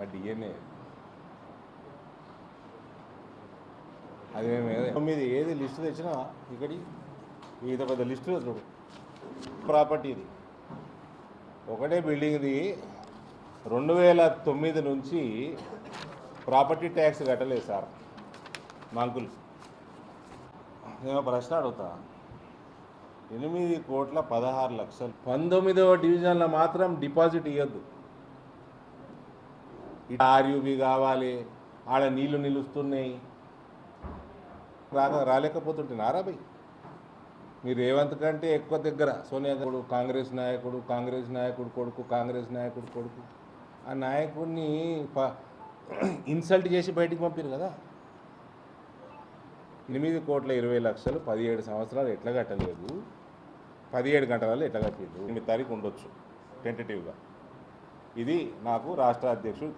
మా డిఎన్ఏ అది మేము 9 ఏది లిస్టు తెచ్చినా ఇక్కడి ఇది పెద్ద లిస్టు చూడు ప్రాపర్టీ ఇది ఒకటే బిల్డింగ్ది 2009 నుంచి ప్రాపర్టీ ట్యాక్స్ కట్టలేదు సార్ మా అంకుల్. నేను ప్రశ్న అడుగుతా, 8,16,00,000 19వ డివిజన్లో మాత్రం డిపాజిట్ ఇవ్వద్దు. ఆర్యూబీ కావాలి, ఆడ నీళ్లు నిలుస్తున్నాయి, రాలేకపోతుంటున్నారా భయ్? మీరు రేవంత్ కంటే ఎక్కువ దగ్గర సోనియా గారు కాంగ్రెస్ నాయకుడు కొడుకు ఆ నాయకుడిని ఇన్సల్ట్ చేసి బయటికి పంపారు కదా. 8,20,00,000 17 సంవత్సరాలు ఎట్లా కట్టలేదు, 17 గంటలలో ఎట్లా కట్టలేదు? 8 తారీఖు ఉండొచ్చు టెంటేటివ్గా. ఇది నాకు రాష్ట్ర అధ్యక్షుడు